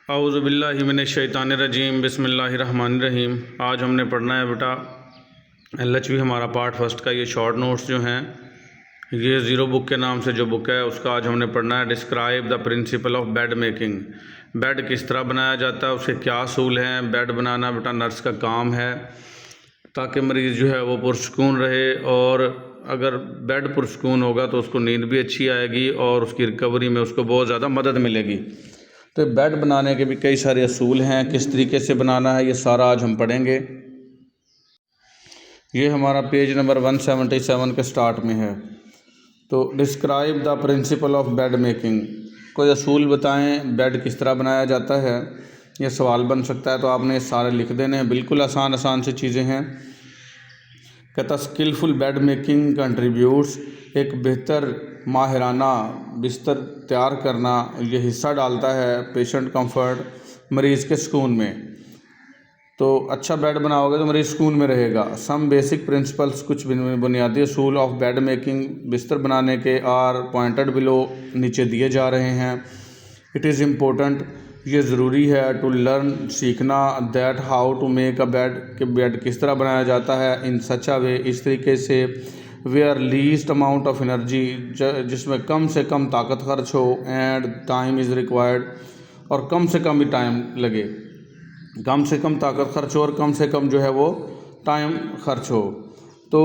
औज़ुबिल्लाहिमिनश्शैतानिर्रजीम बिस्मिल्लाहिर्रहमानिर्रहीम। आज हमने पढ़ना है बेटा LHV हमारा पार्ट फर्स्ट का। ये शॉर्ट नोट्स जो हैं, ये ज़ीरो बुक के नाम से जो बुक है उसका आज हमने पढ़ना है। Describe the principle of bed making. Bed किस तरह बनाया जाता है, उसके क्या असूल हैं। बेड बनाना बेटा नर्स का काम है ताकि मरीज़ जो है वो पुरसुकून रहे, और अगर बेड पुरसुकून होगा तो उसको नींद भी अच्छी आएगी और उसकी रिकवरी में उसको बहुत ज़्यादा मदद मिलेगी। तो बेड बनाने के भी कई सारे असूल हैं, किस तरीके से बनाना है ये सारा आज हम पढ़ेंगे। ये हमारा पेज नंबर 177 के स्टार्ट में है। तो describe the principle of bed making, कोई असूल बताएं बेड किस तरह बनाया जाता है। ये सवाल बन सकता है, तो आपने सारे लिख देने हैं। बिल्कुल आसान सी चीज़ें हैं। कहता स्किलफुल बेड मेकिंग कंट्रीब्यूट्स, एक बेहतर माहिराना बिस्तर तैयार करना ये हिस्सा डालता है पेशेंट कंफर्ट, मरीज़ के सुकून में। तो अच्छा बेड बनाओगे तो मरीज़ सुकून में रहेगा। सम बेसिक प्रिंसिपल्स, कुछ बुनियादी असूल ऑफ बेड मेकिंग बिस्तर बनाने के आर पॉइंटेड बिलो, नीचे दिए जा रहे हैं। इट इज़ इम्पोर्टेंट, ये ज़रूरी है, टू लर्न, सीखना, that how to make a bed, कि बेड किस तरह बनाया जाता है। इन सच अ वे, इस तरीके से, where least amount of energy, जिसमें कम से कम ताकत खर्च हो, एंड टाइम इज़ रिक्वायर्ड, और कम से कम भी टाइम लगे। कम से कम ताकत खर्च हो और कम से कम जो है वो टाइम खर्च हो। तो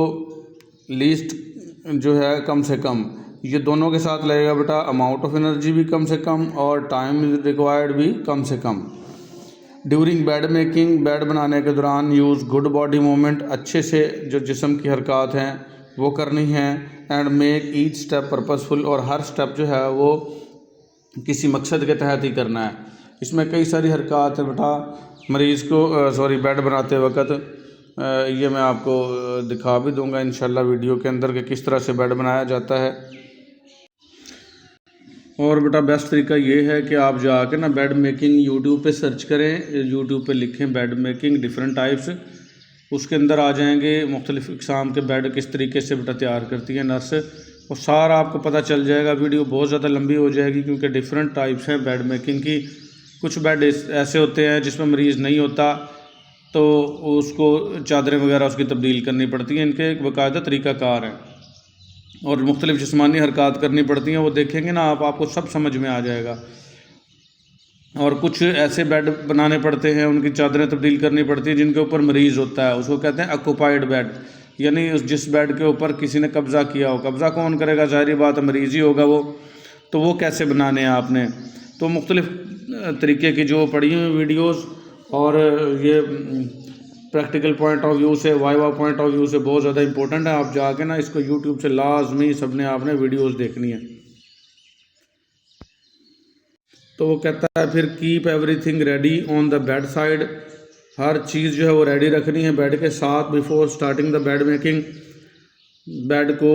लीस्ट जो है कम से कम, ये दोनों के साथ लगेगा बेटा। अमाउंट ऑफ एनर्जी भी कम से कम और टाइम रिक्वायर्ड भी कम से कम। ड्यूरिंग बेड मेकिंग, बेड बनाने के दौरान यूज़ गुड बॉडी मूवमेंट, अच्छे से जो जिस्म की हरकत हैं वो करनी है। And make each step purposeful, और हर स्टेप जो है वो किसी मकसद के तहत ही करना है। इसमें कई सारी हरकत है बेटा मरीज़ को बेड बनाते वक्त। ये मैं आपको दिखा भी दूंगा इंशाल्लाह वीडियो के अंदर कि किस तरह से बेड बनाया जाता है। और बेटा बेस्ट तरीका ये है कि आप जाके ना बेड मेकिंग यूट्यूब पे सर्च करें, यूट्यूब पे लिखें बेड मेकिंग डिफरेंट टाइप्स, उसके अंदर आ जाएंगे मुख्तलिफ़ इक़साम के बेड किस तरीके से बेटा तैयार करती है नर्स, और सारा आपको पता चल जाएगा। वीडियो बहुत ज़्यादा लंबी हो जाएगी क्योंकि डिफरेंट टाइप्स हैं बेड मेकिंग की। कुछ बेड ऐसे होते हैं जिसमें मरीज़ नहीं होता तो उसको चादरें वगैरह उसकी तब्दील करनी पड़ती हैं। इनके एक बाकायदा तरीक़ाकार हैं और मुख्तलिफ़ जिस्मानी हरकत करनी पड़ती हैं। वो देखेंगे ना आपको सब समझ में आ जाएगा। और कुछ ऐसे बेड बनाने पड़ते हैं, उनकी चादरें तब्दील करनी पड़ती है जिनके ऊपर मरीज़ होता है, उसको कहते हैं ऑक्यूपाइड बेड, यानी जिस बेड के ऊपर किसी ने कब्ज़ा किया हो। कब्ज़ा कौन करेगा, ज़ाहिर बात है मरीज़ ही होगा वो। तो वो कैसे बनाने हैं आपने, तो मुख्तलिफ़ तरीके की जो पढ़ी हुई वीडियोज़ और ये प्रैक्टिकल पॉइंट ऑफ व्यू से, वाइवा पॉइंट ऑफ व्यू से बहुत ज़्यादा इंपॉर्टेंट है। आप जाके ना इसको यूट्यूब से लाजमी सबने आपने वीडियोज़ देखनी है। तो वो कहता है फिर keep everything ready on the bed side, हर चीज़ जो है वो रेडी रखनी है बेड के साथ। Before starting the bed making, bed को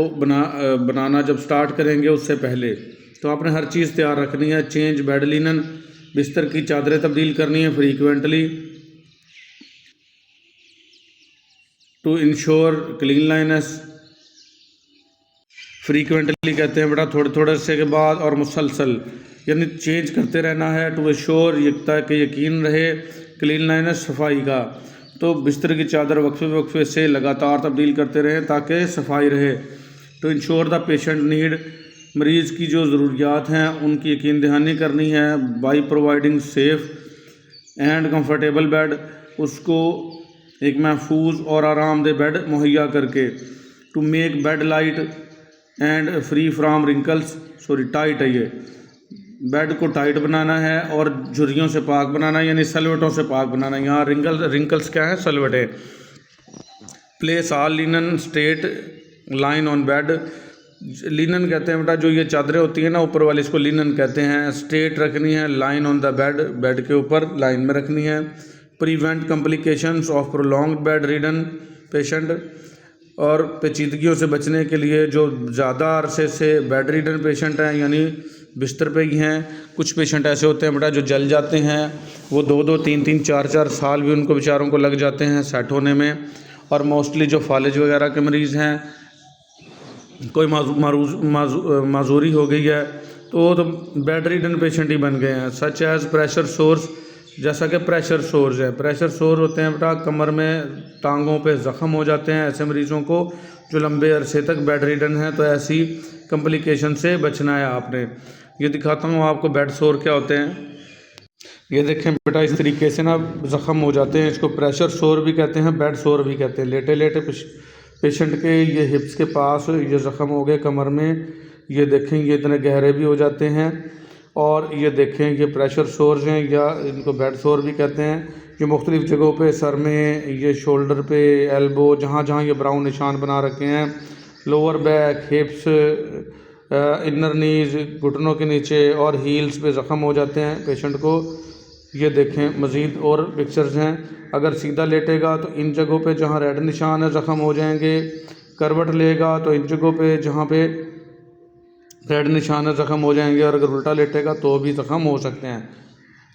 बनाना जब स्टार्ट करेंगे उससे पहले तो आपने हर चीज़ तैयार रखनी है। चेंज बेड लिनन, बिस्तर की चादरें तब्दील करनी है फ्रीक्वेंटली, टू इंश्योर क्लीनलाइनेस। फ्रीक्वेंटली कहते हैं बेटा थोड़े से के बाद, और मुसलसल यानी चेंज करते रहना है। टू इंश्योर, ताकि यकीन रहे क्लीनलाइनेस, सफाई का। तो बिस्तर की चादर वक्फे से लगातार तब्दील करते रहें ताकि सफाई रहे। To ensure the patient need, मरीज़ की जो ज़रूरियात हैं उनकी यकीन दहानी करनी है। By providing safe and comfortable bed, उसको एक महफूज और आरामदेह बेड मुहैया करके। To make bed light and free from wrinkles, tight है ये, बेड को टाइट बनाना है और झुर्रियों से पाक बनाना है, यानी सलवटों से पाक बनाना है। यहाँ रिंकल्स क्या है, सलवटें। Place all linen straight line on bed, linen कहते हैं बेटा जो ये चादरें होती हैं ना ऊपर वाली, इसको लिनन कहते हैं। स्ट्रेट रखनी है, line on the bed, bed के ऊपर लाइन में रखनी है। Prevent complications of prolonged bed ridden patient, और पेचीदगियों से बचने के लिए जो ज़्यादा अरसे से बेड रिडन पेशेंट हैं यानी बिस्तर पे ही हैं। कुछ पेशेंट ऐसे होते हैं बेटा जो जल जाते हैं, वो 2-2, 3-3, 4-4 साल भी उनको बेचारों को लग जाते हैं सेट होने में। और मोस्टली जो फालिज वगैरह के मरीज़ हैं, कोई माजूरी हो गई है तो बेड रिडन पेशेंट ही बन गए हैं। सच एज प्रेशर सोर्स, जैसा कि प्रेशर सोर्स है। प्रेशर सोर होते हैं बेटा कमर में, टांगों पे ज़ख़म हो जाते हैं ऐसे मरीज़ों को जो लंबे अरसे तक बेड रिडन है। तो ऐसी कम्प्लिकेशन से बचना है आपने। ये दिखाता हूँ आपको बेड सोर क्या होते हैं। ये देखें बेटा, इस तरीके से ना ज़ख़म हो जाते हैं। इसको प्रेशर सोर भी कहते हैं, बेड सोर भी कहते हैं। लेटे लेटे पेशेंट के ये हिप्स के पास ये ज़ख़म हो गए कमर में। ये देखें ये इतने गहरे भी हो जाते हैं। और ये देखें ये प्रेशर सोर्स हैं या इनको बेड सोर भी कहते हैं। ये मुख्तलिफ़ जगहों पे, सर में, ये शोल्डर पे, एल्बो, जहाँ जहाँ ये ब्राउन निशान बना रखे हैं, लोअर बैक, हिप्स, इनर नीज़, घुटनों के नीचे और हील्स पे ज़ख़म हो जाते हैं पेशेंट को। ये देखें मज़ीद और पिक्चर्स हैं। अगर सीधा लेटेगा तो इन जगहों पे जहाँ रेड निशान है ज़ख़म हो जाएंगे। करवट लेगा तो इन जगहों पे जहाँ पे रेड निशान है ज़ख़म हो जाएंगे। और अगर उल्टा लेटेगा तो भी ज़ख़म हो सकते हैं।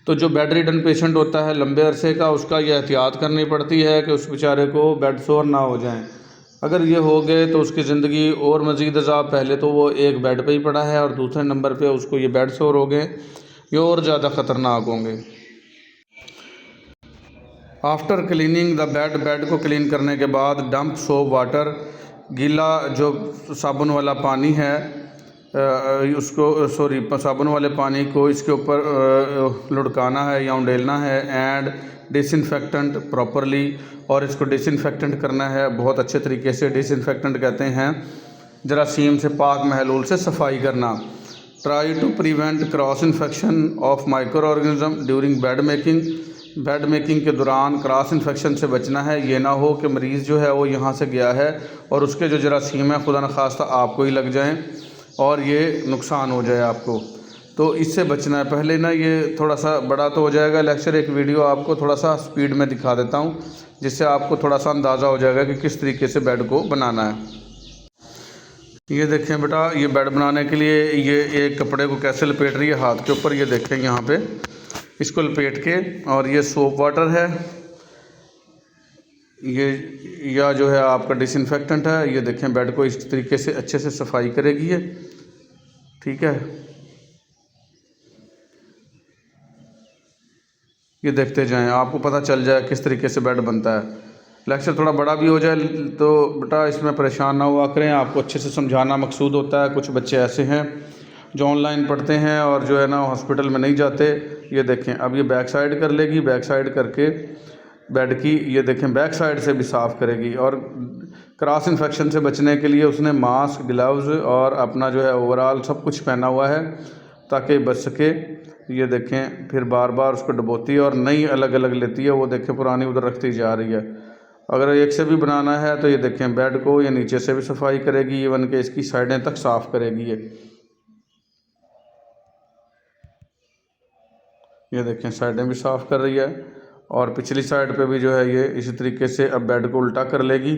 तो जो बेड रिडन पेशेंट होता है लंबे अरसे का, उसका ये एहतियात करनी पड़ती है कि उस बेचारे को बेड सोर ना हो जाए। अगर ये हो गए तो उसकी ज़िंदगी और मज़ीद अज़ाब। पहले तो वो एक बेड पे ही पड़ा है और दूसरे नंबर पे उसको ये बेड सोर हो गए, ये और ज़्यादा ख़तरनाक होंगे। After cleaning the bed, bed को क्लीन करने के बाद डंप सोप वाटर, गीला जो साबुन वाला पानी है उसको साबुन वाले पानी को इसके ऊपर लुढ़काना है या उंडेलना है। एंड डिसइंफेक्टेंट प्रॉपरली, और इसको डिसइंफेक्टेंट करना है बहुत अच्छे तरीके से। डिसइंफेक्टेंट कहते हैं जरासीम से, पाक महलूल से सफाई करना। Try to prevent cross infection of micro organism during bed making, bed making के दौरान क्रॉस इन्फेक्शन से बचना है। ये ना हो कि मरीज़ जो है वो यहाँ से गया है और उसके जो जरासीम है खुदा न खास्ता आपको ही लग जाएं और ये नुकसान हो जाए आपको। तो इससे बचना है। पहले ना ये थोड़ा सा बड़ा तो हो जाएगा लेक्चर, एक वीडियो आपको थोड़ा सा स्पीड में दिखा देता हूँ जिससे आपको थोड़ा सा अंदाज़ा हो जाएगा कि किस तरीके से बेड को बनाना है। ये देखें बेटा, ये बेड बनाने के लिए ये एक कपड़े को कैसे लपेट रही है हाथ के ऊपर। ये देखें यहाँ पे इसको लपेट के, और ये सोप वाटर है, ये या जो है आपका डिसइंफेक्टेंट है। ये देखें बेड को इस तरीके से अच्छे से सफाई करेगी ये, ठीक है। ये देखते जाएं, आपको पता चल जाए किस तरीके से बेड बनता है। लेक्चर थोड़ा बड़ा भी हो जाए तो बेटा इसमें परेशान ना हुआ करें, आपको अच्छे से समझाना मकसूद होता है। कुछ बच्चे ऐसे हैं जो ऑनलाइन पढ़ते हैं और जो है ना हॉस्पिटल में नहीं जाते। ये देखें अब ये बैक साइड कर लेगी, बैक साइड करके बेड की ये देखें बैक साइड से भी साफ़ करेगी। और क्रॉस इन्फेक्शन से बचने के लिए उसने मास्क, ग्लव्स और अपना जो है ओवरऑल सब कुछ पहना हुआ है ताकि बच सके। ये देखें फिर बार बार उसको डबोती है और नई अलग अलग लेती है। वो देखें पुरानी उधर रखती जा रही है। अगर एक से भी बनाना है तो ये देखें बेड को ये नीचे से भी सफाई करेगी, इवन के इसकी साइडें तक साफ़ करेगी। ये देखें साइडें भी साफ़ कर रही है और पिछली साइड पे भी जो है ये इसी तरीके से अब बेड को उल्टा कर लेगी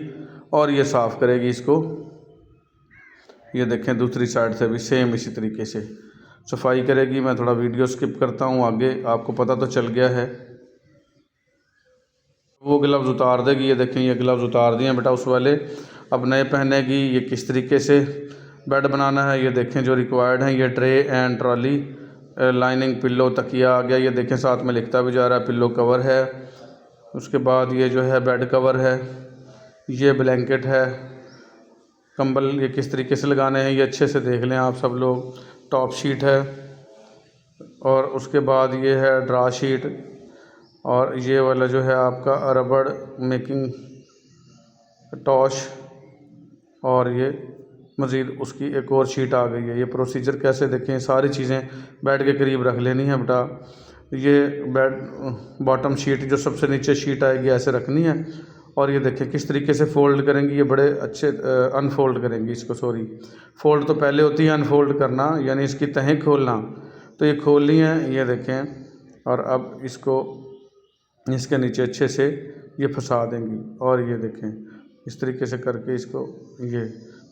और ये साफ़ करेगी इसको। ये देखें दूसरी साइड से भी सेम इसी तरीके से सफाई करेगी। मैं थोड़ा वीडियो स्किप करता हूँ आगे, आपको पता तो चल गया है। वो ग्लव्स उतार देगी। ये देखें ये ग्लव्स उतार दिए बेटा उस वाले, अब नए पहनेगी। ये किस तरीके से बेड बनाना है ये देखें जो रिक्वायर्ड है। ये tray and trolley, lining, pillow, तकिया आ गया। ये देखें साथ में लिखता भी जा रहा है, पिल्लो कवर है। उसके बाद ये जो है बेड कवर है, ये ब्लैंकेट है, कंबल ये किस तरीके से लगाने हैं ये अच्छे से देख लें आप सब लोग। टॉप शीट है और उसके बाद ये है ड्रा शीट, और ये वाला जो है आपका रबड़ मेकिंग टॉश, और ये मज़ीद उसकी एक और शीट आ गई है। ये प्रोसीजर कैसे देखें, सारी चीज़ें बेड के करीब रख लेनी है बेटा। ये बेड बॉटम शीट जो सबसे नीचे शीट आएगी ऐसे रखनी है, और ये देखें किस तरीके से फ़ोल्ड करेंगी। ये बड़े अच्छे अनफोल्ड करेंगी इसको, सॉरी फ़ोल्ड तो पहले होती है, अनफोल्ड करना यानी इसकी तहें खोलना। तो ये खोलनी है ये देखें, और अब इसको इसके नीचे अच्छे से ये फंसा देंगी। और ये देखें इस तरीके से करके इसको ये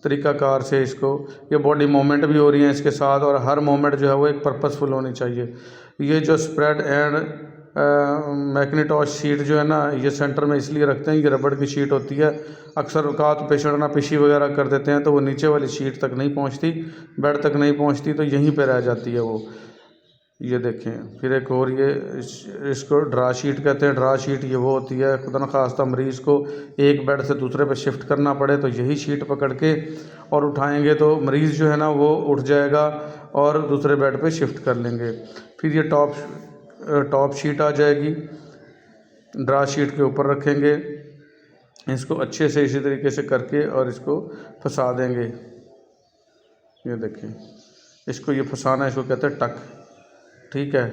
तरीक़ाकार से इसको, ये बॉडी मूवमेंट भी हो रही है इसके साथ, और हर मूवमेंट जो है वो एक पर्पसफुल होनी चाहिए। ये जो स्प्रेड एंड मैग्नेटॉस शीट जो है ना, ये सेंटर में इसलिए रखते हैं, ये रबड़ की शीट होती है। अक्सर औकात पेशेंट ना पिशी वगैरह कर देते हैं तो वो नीचे वाली शीट तक नहीं पहुंचती, बेड तक नहीं पहुंचती, तो यहीं पे रह जाती है वो। ये देखें। फिर एक और ये इसको ड्रा शीट कहते हैं। ड्रा शीट ये वो होती है, खुदा न खास्ता मरीज़ को एक बेड से दूसरे पे शिफ्ट करना पड़े तो यही शीट पकड़ के और उठाएंगे तो मरीज़ जो है ना वो उठ जाएगा और दूसरे बेड पे शिफ्ट कर लेंगे। फिर ये टॉप शीट आ जाएगी, ड्रा शीट के ऊपर रखेंगे, इसको अच्छे से इसी तरीके से करके और इसको फंसा देंगे। ये देखें, इसको ये फंसाना, इसको कहते हैं टक। ठीक है,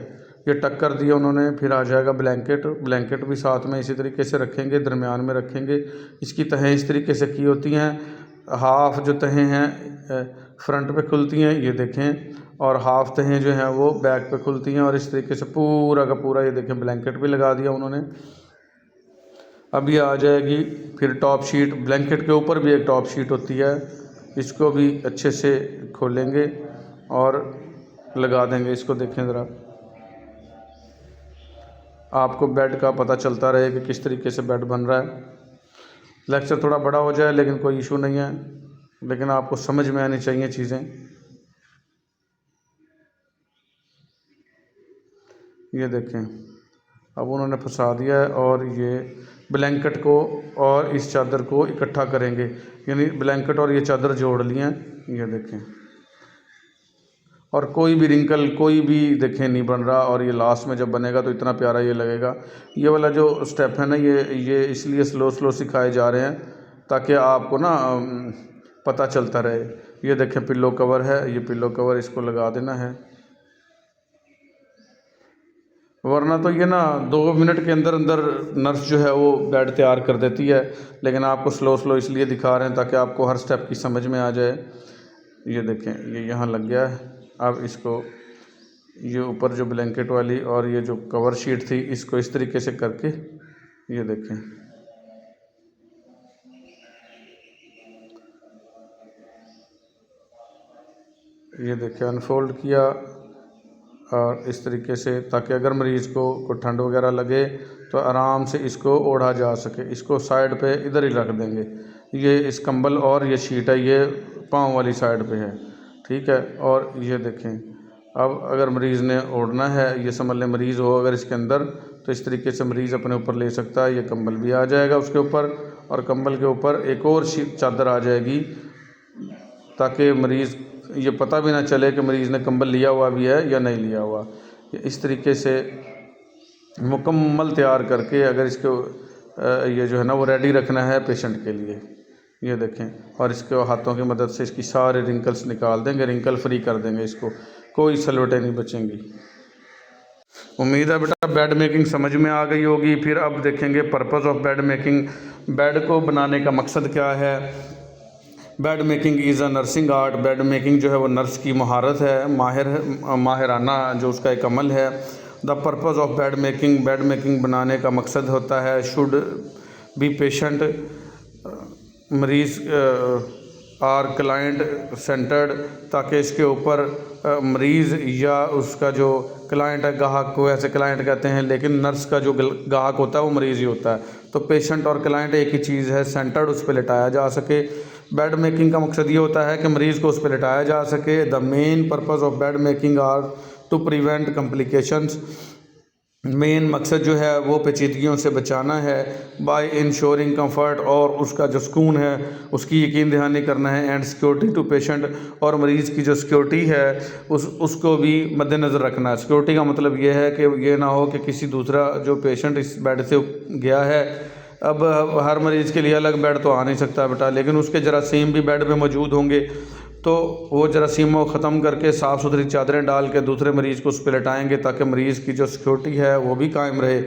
ये टक कर दिया उन्होंने। फिर आ जाएगा ब्लैंकेट भी साथ में इसी तरीके से रखेंगे, दरमियान में रखेंगे। इसकी तहें इस तरीके से की होती हैं, हाफ़ जो तहें हैं फ्रंट पे खुलती हैं, ये देखें, और हाफ़ तहें जो हैं वो बैक पे खुलती हैं। और इस तरीके से पूरा का पूरा ये देखें ब्लैंकेट भी लगा दिया उन्होंने। अब ये आ जाएगी फिर टॉप शीट। ब्लैंकेट के ऊपर भी एक टॉप शीट होती है, इसको भी अच्छे से खोलेंगे और लगा देंगे। इसको देखें ज़रा, आपको बेड का पता चलता रहे कि किस तरीके से बेड बन रहा है। लेक्चर थोड़ा बड़ा हो जाए लेकिन कोई इशू नहीं है, लेकिन आपको समझ में आनी चाहिए चीज़ें। ये देखें, अब उन्होंने फंसा दिया है और ये ब्लैंकेट को और इस चादर को इकट्ठा करेंगे, यानी ब्लैंकेट और ये चादर जोड़ लिए हैं। ये देखें, और कोई भी रिंकल कोई भी देखें नहीं बन रहा। और ये लास्ट में जब बनेगा तो इतना प्यारा ये लगेगा। ये वाला जो स्टेप है ना, ये इसलिए स्लो सिखाए जा रहे हैं ताकि आपको ना पता चलता रहे। ये देखें, पिल्लो कवर है, ये पिल्लो कवर इसको लगा देना है, वरना तो ये ना 2 मिनट के अंदर अंदर नर्स जो है वो बेड तैयार कर देती है। लेकिन आपको स्लो इसलिए दिखा रहे हैं ताकि आपको हर स्टेप की समझ में आ जाए। ये देखें, ये यहाँ लग गया है। अब इसको ये ऊपर जो ब्लैंकेट वाली और ये जो कवर शीट थी, इसको इस तरीके से करके ये देखें, ये देखें अनफोल्ड किया और इस तरीके से, ताकि अगर मरीज़ को कोई ठंड वगैरह लगे तो आराम से इसको ओढ़ा जा सके। इसको साइड पे इधर ही रख देंगे। ये इस कंबल और ये शीट है, ये पाँव वाली साइड पे है। ठीक है, और ये देखें, अब अगर मरीज़ ने ओढ़ना है, ये समझ लें मरीज़ हो अगर इसके अंदर, तो इस तरीके से मरीज़ अपने ऊपर ले सकता है। ये कंबल भी आ जाएगा उसके ऊपर, और कंबल के ऊपर एक और चादर आ जाएगी ताकि मरीज़ ये पता भी ना चले कि मरीज़ ने कंबल लिया हुआ भी है या नहीं लिया हुआ। इस तरीके से मुकम्मल तैयार करके अगर इसको ये जो है ना वो रेडी रखना है पेशेंट के लिए। ये देखें, और इसके हाथों की मदद से इसकी सारे रिंकल्स निकाल देंगे, रिंकल फ्री कर देंगे इसको, कोई सलवटें नहीं बचेंगी। उम्मीद है बेटा बेड मेकिंग समझ में आ गई होगी। फिर अब देखेंगे purpose of bed making, bed को बनाने का मकसद क्या है। Bed making is a nursing art. Bed making जो है वो नर्स की महारत है, माहिराना जो उसका एक अमल है। The purpose of bed making बनाने का मकसद होता है शुड बी पेशेंट मरीज़ आर क्लाइंट सेंटर्ड, ताकि इसके ऊपर मरीज़ या उसका जो क्लाइंट है, ग्राहक को ऐसे क्लाइंट कहते हैं, लेकिन नर्स का जो ग्राहक होता है वो मरीज़ ही होता है। तो पेशेंट और क्लाइंट एक ही चीज़ है, सेंटर्ड उस पर लिटाया जा सके। बेड मेकिंग का मकसद ये होता है कि मरीज़ को उस पर लिटाया जा सके। The main purpose of bed making are to prevent complications. Main मकसद जो है वो पेचीदगियों से बचाना है। बाय इंश्योरिंग कंफर्ट, और उसका जो सुकून है उसकी यकीन दहानी करना है। एंड सिक्योरिटी टू पेशेंट, और मरीज़ की जो सिक्योरिटी है उसको भी मद्देनज़र रखना है। सिक्योरिटी का मतलब ये है कि ये ना हो कि किसी दूसरा जो पेशेंट इस बेड से गया है, अब हर मरीज़ के लिए अलग बेड तो आ नहीं सकता बेटा, लेकिन उसके जरासीम भी बेड पे मौजूद होंगे, तो वो जरासीमों को ख़त्म करके साफ़ सुथरी चादरें डाल के दूसरे मरीज़ को उस पर लेटाएँगे ताकि मरीज़ की जो सिक्योरिटी है वो भी कायम रहे,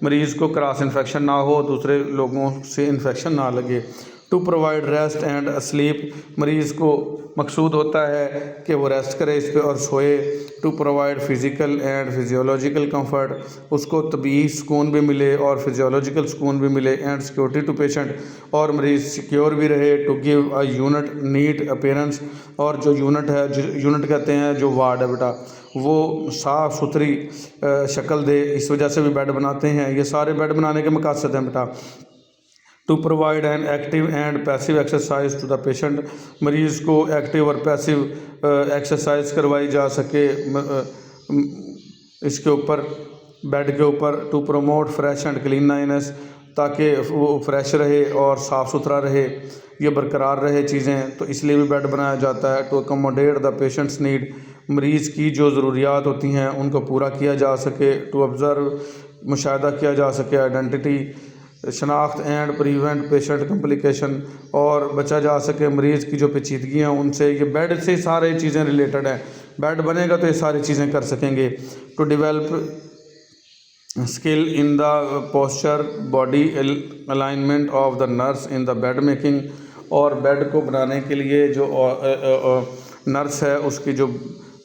मरीज़ को क्रॉस इन्फेक्शन ना हो, दूसरे लोगों से इन्फेक्शन ना लगे। To provide rest and sleep, मरीज़ को मकसूद होता है कि वो रेस्ट करे इस पर और सोए। To provide physical and physiological comfort, उसको तबी सुकून भी मिले और फिजियोलॉजिकल सुकून भी मिले। एंड सिक्योरिटी टू पेशेंट, और मरीज़ सिक्योर भी रहे। To give a unit neat appearance, और जो यूनिट है, जो यूनिट कहते हैं जो वार्ड है बेटा, वो साफ़ सुथरी शक्ल दे, इस वजह से भी बेड बनाते हैं। ये सारे बेड बनाने के मकसद हैं बेटा। To provide an active and passive exercise to the patient, मरीज़ को एक्टिव और पैसिव एक्सरसाइज करवाई जा सके इसके ऊपर, बेड के ऊपर। To promote fresh and cleanliness, ताकि वो फ्रेश रहे और साफ़ सुथरा रहे, ये बरकरार रहे चीज़ें, तो इसलिए भी बेड बनाया जाता है। To accommodate the patient's need, मरीज़ की जो ज़रूरियात होती हैं उनको पूरा किया जा सके। टू ऑब्ज़र्व, मुशाहिदा किया जा सके। आइडेंटिटी, शनाख्त एंड प्रिवेंट पेशेंट कम्प्लिकेशन, और बचा जा सके मरीज़ की जो पेचीदगियाँ उनसे। ये बेड से सारी चीज़ें रिलेटेड हैं। बेड बनेगा तो ये सारी चीज़ें कर सकेंगे। To develop skill in the posture body alignment of the nurse in the bed making, और बेड को बनाने के लिए जो नर्स है उसकी जो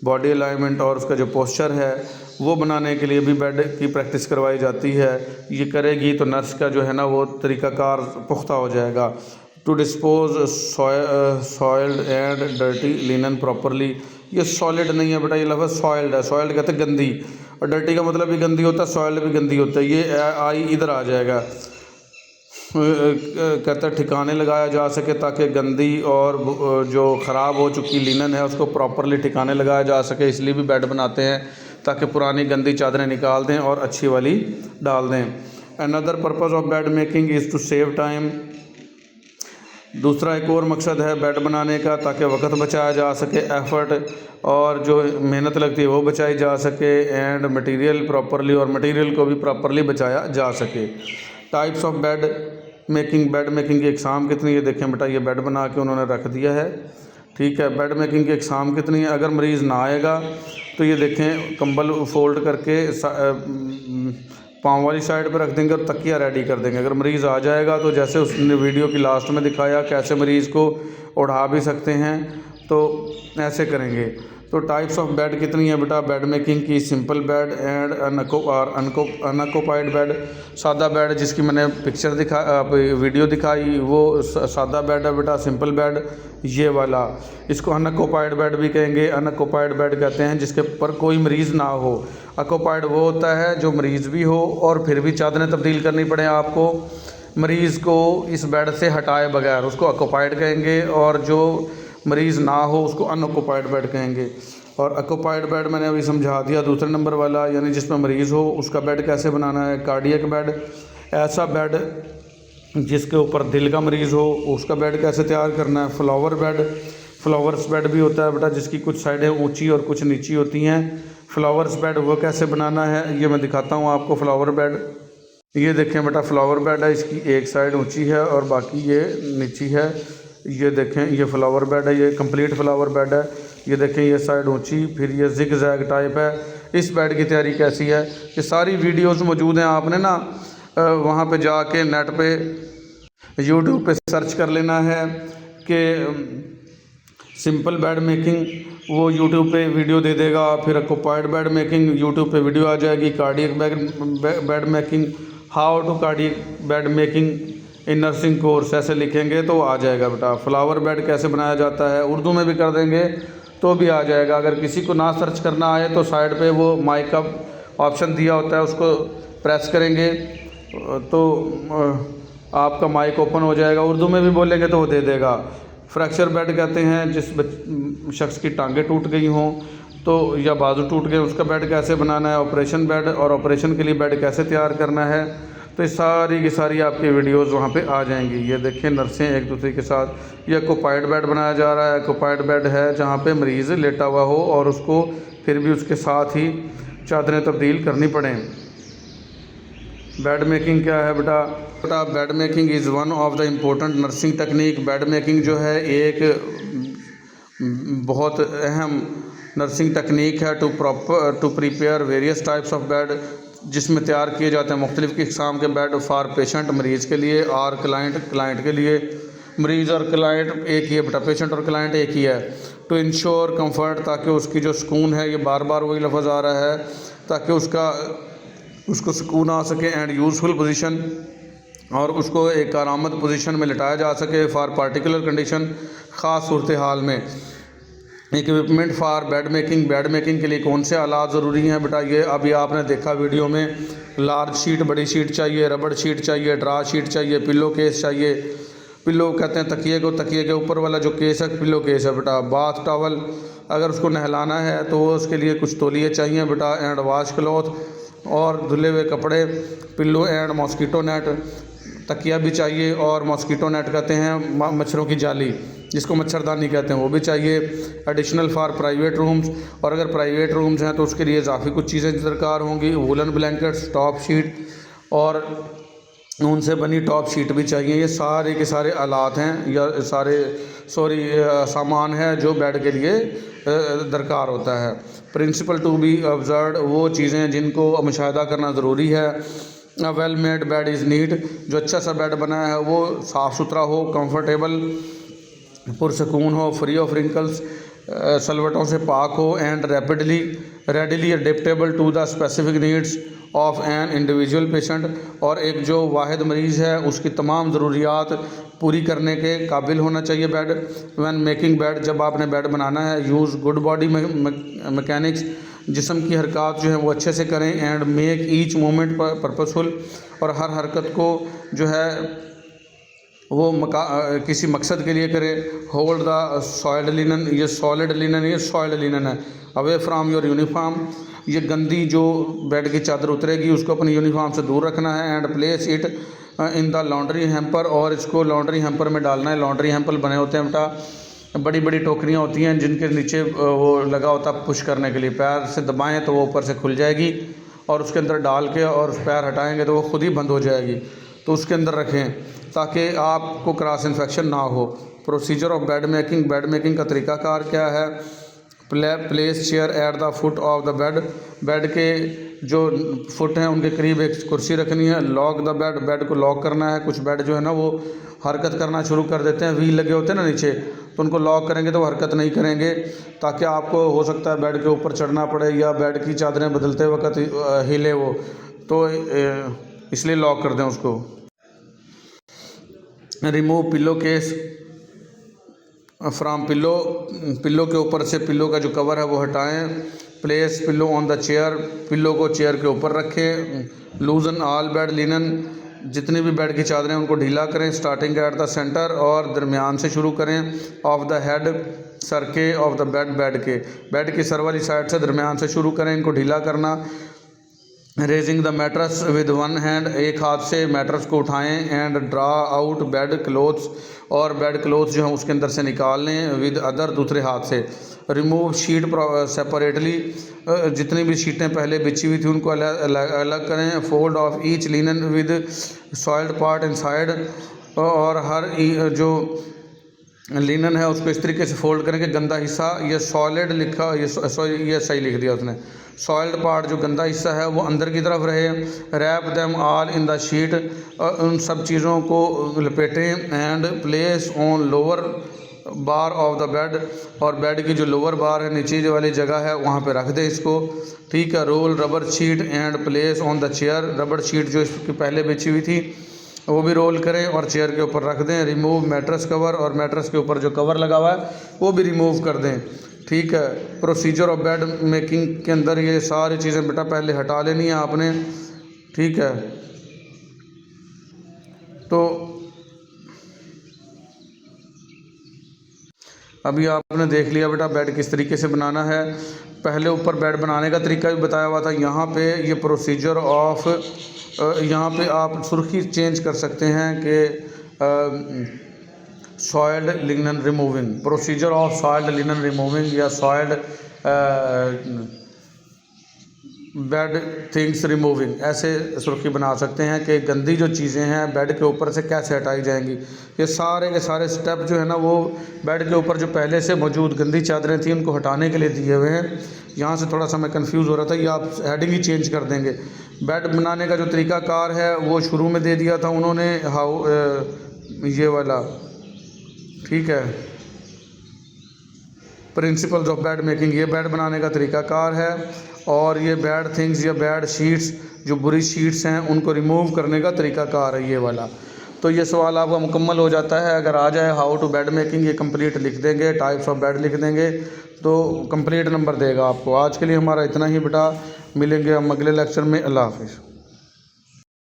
बॉडी अलाइनमेंट और उसका जो पोस्चर है वो बनाने के लिए भी बेड की प्रैक्टिस करवाई जाती है। ये करेगी तो नर्स का जो है ना वो तरीक़ाकार पुख्ता हो जाएगा। To dispose soiled and dirty linen properly, ये सॉलिड नहीं है बेटा, ये लफ्ज़ सॉइल्ड है। सॉइल्ड कहते हैं गंदी, और डर्टी का मतलब भी गंदी होता है, सॉइल्ड भी गंदी होता है। ये आई इधर आ जाएगा, कहते हैं ठिकाने लगाया जा सके, ताकि गंदी और जो ख़राब हो चुकी लिनन है उसको प्रॉपरली ठिकाने लगाया जा सके। इसलिए भी बेड बनाते हैं ताकि पुरानी गंदी चादरें निकाल दें और अच्छी वाली डाल दें। Another purpose of bed making is to save time, दूसरा एक और मकसद है बेड बनाने का, ताकि वक्त बचाया जा सके, एफ़र्ट और जो मेहनत लगती है वो बचाई जा सके, एंड मटेरियल प्रॉपरली, और मटेरियल को भी प्रॉपरली बचाया जा सके। Types of bed making, bed making की इकसाम कितनी है देखें बेटा, ये बेड बना के उन्होंने रख दिया है, ठीक है। बेड मेकिंग की इकसाम कितनी है, अगर मरीज़ ना आएगा तो ये देखें कंबल फोल्ड करके पाँव वाली साइड पर रख देंगे और तकिया रेडी कर देंगे। अगर मरीज़ आ जाएगा तो जैसे उसने वीडियो की लास्ट में दिखाया कैसे मरीज़ को उठा भी सकते हैं, तो ऐसे करेंगे। तो टाइप्स ऑफ बेड कितनी है बेटा बेड मेकिंग की, simple bed and unoccupied bed, सादा बेड जिसकी मैंने पिक्चर वीडियो दिखाई वो सादा बेड है बेटा, सिंपल बेड ये वाला, इसको अनऑक्युपाइड बेड भी कहेंगे। अनऑक्युपाइड बेड कहते हैं जिसके पर कोई मरीज़ ना हो। ऑक्युपाइड वो होता है जो मरीज़ भी हो और फिर भी चादरें तब्दील करनी पड़े आपको मरीज़ को इस बेड से हटाए बगैर, उसको ऑक्युपाइड कहेंगे, और जो मरीज़ ना हो उसको अनऑक्युपाइड बेड कहेंगे। और ऑक्युपाइड बेड मैंने अभी समझा दिया, दूसरे नंबर वाला यानी जिसमें मरीज़ हो उसका बेड कैसे बनाना है। कार्डियक बेड, ऐसा बेड जिसके ऊपर दिल का मरीज़ हो उसका बेड कैसे तैयार करना है। फ्लावर बेड, फ्लावर्स बेड भी होता है बेटा जिसकी कुछ साइडें ऊंची और कुछ नीची होती हैं। फ्लावर्स बेड वो कैसे बनाना है ये मैं दिखाता हूँ आपको। फ्लावर बेड ये देखें बेटा, फ्लावर बेड है, इसकी एक साइड ऊंची है और बाकी ये नीची है। ये देखें ये फ्लावर बेड है, ये कंप्लीट फ्लावर बेड है। ये देखें ये साइड ऊंची, फिर ये जिग जैग टाइप है। इस बेड की तैयारी कैसी है ये सारी वीडियोस मौजूद हैं, आपने ना वहाँ पे जाके नेट पे यूट्यूब पे सर्च कर लेना है कि सिंपल बेड मेकिंग, वो यूट्यूब पे वीडियो दे देगा। फिर ऑक्युपाइड बेड मेकिंग यूट्यूब पे वीडियो आ जाएगी। Cardiac bed making, how to cardiac bed making in nursing course, ऐसे लिखेंगे तो आ जाएगा बेटा। फ्लावर बेड कैसे बनाया जाता है उर्दू में भी कर देंगे तो भी आ जाएगा। अगर किसी को ना सर्च करना आए तो साइड पे वो माइक का ऑप्शन दिया होता है, उसको प्रेस करेंगे तो आपका माइक ओपन हो जाएगा। उर्दू में भी बोलेंगे तो वो दे देगा। फ्रैक्चर बेड कहते हैं जिस शख्स की टांगें टूट गई हों तो या बाजू टूट गए, उसका बेड कैसे बनाना है। ऑपरेशन बेड, और ऑपरेशन के लिए बेड कैसे तैयार करना है। तो ये सारी की सारी आपकी वीडियोस वहाँ पे आ जाएंगी। ये देखिए नर्सें एक दूसरे के साथ, ये ऑक्युपाइड बेड बनाया जा रहा है। ऑक्युपाइड बेड है जहाँ पे मरीज़ लेटा हुआ हो और उसको फिर भी उसके साथ ही चादरें तब्दील करनी पड़ें। बेड मेकिंग क्या है बेटा, bed making is one of the important nursing technique. Bed making जो है एक बहुत अहम नर्सिंग टेक्निक है to prepare various types of bed, जिसमें तैयार किए जाते हैं मुख्तलिफ़ किस्म के बेड फॉर पेशेंट, मरीज़ के लिए, और क्लाइंट के लिए। मरीज़ और क्लाइंट एक ही है बेटा, पेशेंट और क्लाइंट एक ही है। टू इंश्योर कंफर्ट, ताकि उसकी जो सुकून है, ये बार बार वही लफ्ज़ आ रहा है, ताकि उसको सुकून आ सके। एंड यूज़फुल पोजीशन, और उसको एक आरामद पोजीशन में लिटाया जा सके फॉर पार्टिकुलर कंडीशन, ख़ास सूरत हाल में। इक्विपमेंट फॉर बेड मेकिंग के लिए कौन से आलात ज़रूरी हैं बेटा? ये अभी आपने देखा वीडियो में, लार्ज शीट, बड़ी शीट चाहिए, रबड़ शीट चाहिए, ड्रा शीट चाहिए, पिल्लो केस चाहिए। पिल्लो कहते हैं तकिए को, तकिए के ऊपर वाला जो केस है पिल्लो केस है बेटा। बाथ टॉवल, अगर उसको नहलाना है तो उसके लिए कुछ तौलिए चाहिए बेटा, एंड वाश क्लॉथ, और धुले हुए कपड़े, पिल्लो एंड मॉस्किटो नेट, तकिया भी चाहिए, और मॉस्किटो नेट कहते हैं मच्छरों की जाली, जिसको मच्छरदानी कहते हैं, वो भी चाहिए। एडिशनल फॉर प्राइवेट रूम्स, और अगर प्राइवेट रूम्स हैं तो उसके लिए इजाफी कुछ चीज़ें दरकार होंगी। वूलन ब्लैंकेट्स, टॉप शीट और ऊन से बनी टॉप शीट भी चाहिए। ये सारे के सारे आलात हैं या सामान है जो बेड के लिए दरकार होता है। प्रिंसिपल टू बी ऑब्जर्व, वो चीज़ें जिनको मुशाहिदा करना ज़रूरी है। Well made bed is neat, जो अच्छा सा बेड बनाया है वो साफ़ सुथरा हो, कंफर्टेबल, पुरसकून हो, फ्री ऑफ रिंकल्स, सलवटों से पाक हो, and readily adaptable to the specific needs of an individual patient, और एक जो वाहिद मरीज़ है उसकी तमाम ज़रूरियात पूरी करने के काबिल होना चाहिए बेड। व्हेन मेकिंग बेड, जब आपने बेड बनाना है, यूज़ गुड बॉडी मैकेनिक्स, जिस्म की हरकत जो है वो अच्छे से करें, and make each moment purposeful, और हर हरकत को जो है वो किसी मकसद के लिए करें। होल्ड द सॉइल्ड लिनन, ये सॉलिड लिनन, ये सॉइल्ड लिनन है, अवे फ्राम योर यूनिफॉर्म, ये गंदी जो बेड की चादर उतरेगी उसको अपनी यूनिफॉर्म से दूर रखना है। And place it in the laundry hamper, और इसको लॉन्ड्री हैम्पर में डालना है। लॉन्ड्री हैम्पर बने होते हैं बेटा, बड़ी बड़ी टोकरियाँ होती हैं जिनके नीचे वो लगा होता है पुश करने के लिए, पैर से दबाएं तो वो ऊपर से खुल जाएगी, और उसके अंदर डाल के और पैर हटाएंगे तो वो खुद ही बंद हो जाएगी। तो उसके अंदर रखें ताकि आपको क्रॉस इन्फेक्शन ना हो। प्रोसीजर ऑफ बेड मेकिंग का तरीक़ाकार क्या है? Place chair at the foot of the bed, bed के जो फुट हैं उनके करीब एक कुर्सी रखनी है। लॉक द बेड, बेड को लॉक करना है। कुछ बेड जो है ना वो हरकत करना शुरू कर देते हैं, व्हील लगे होते हैं ना नीचे, तो उनको लॉक करेंगे तो वो हरकत नहीं करेंगे, ताकि आपको हो सकता है बेड के ऊपर चढ़ना पड़े या बेड की चादरें बदलते वक्त हिले वो, तो इसलिए लॉक कर दें उसको। Remove pillow case from pillow, pillow के ऊपर से पिल्लो का जो कवर है वो हटाएं। Place pillow on the chair, pillow को चेयर के ऊपर रखें। लूजन ऑल बेड लिनन, जितनी भी बेड की चादरें उनको ढीला करें। स्टार्टिंग एट द सेंटर, और दरमियान से शुरू करें। ऑफ द हेड, सर के, ऑफ द बेड, बेड की सर वाली साइड से दरमियान से शुरू करें इनको ढीला करना। Raising the मैट्रस with one hand, एक हाथ से मैट्रस को उठाएं। And draw out bed clothes, और बेड क्लोथ्स जो हैं उसके अंदर से निकाल लें विद अदर, दूसरे हाथ से। रिमूव शीट सेपरेटली, जितनी भी शीटें पहले बिछी हुई थी उनको अलग करें। Fold of each linen with soiled part inside, और हर जो लिनन है उसको इस तरीके से फोल्ड करें कि गंदा हिस्सा, ये सॉलिड लिखा, ये सही लिख दिया उसने, सॉइल्ड पार्ट जो गंदा हिस्सा है वो अंदर की तरफ रहे। Wrap them all in the sheet, उन सब चीज़ों को लपेटें। And place on lower bar of the bed, और बेड की जो लोअर बार है, नीचे जो वाली जगह है वहाँ पे रख दें इसको, ठीक है। Roll rubber sheet and place on the chair, rubber sheet जो इसकी पहले बिछी हुई थी वो भी रोल करें और चेयर के ऊपर रख दें। रिमूव मैट्रस कवर, और मैट्रस के ऊपर जो कवर लगा हुआ है वो भी रिमूव कर दें, ठीक है। प्रोसीजर ऑफ बेड मेकिंग के अंदर ये सारी चीज़ें बेटा पहले हटा लेनी है आपने, ठीक है। तो अभी आपने देख लिया बेटा बेड किस तरीके से बनाना है। पहले ऊपर बेड बनाने का तरीका भी बताया हुआ था। यहाँ पे ये प्रोसीजर ऑफ, यहाँ पे आप सुर्खी चेंज कर सकते हैं कि soiled linen removing, procedure of soiled linen removing, या सॉइल्ड बेड थिंग्स रिमूविंग, ऐसे सुर्खी बना सकते हैं कि गंदी जो चीज़ें हैं बेड के ऊपर से कैसे हटाई जाएंगी। ये सारे के सारे स्टेप जो है ना वो बेड के ऊपर जो पहले से मौजूद गंदी चादरें थी उनको हटाने के लिए दिए हुए हैं। यहाँ से थोड़ा सा मैं कंफ्यूज हो रहा था, ये आप हेडिंग ही चेंज कर देंगे। बेड बनाने का जो तरीक़ाकार है वो शुरू में दे दिया था उन्होंने, ये वाला, ठीक है, प्रिंसिपल्स ऑफ बेड मेकिंग, ये बेड बनाने का तरीक़ाकार है। और ये बैड थिंग्स या बैड शीट्स, जो बुरी शीट्स हैं उनको रिमूव करने का तरीक़ाकार है ये वाला। तो ये सवाल आपका मुकम्मल हो जाता है। अगर आ जाए हाउ टू बेड मेकिंग, ये कंप्लीट लिख देंगे, टाइप्स ऑफ बेड लिख देंगे तो कंप्लीट नंबर देगा आपको। आज के लिए हमारा इतना ही बेटा, मिलेंगे हम अगले लेक्चर में। अल्लाह हाफिज़।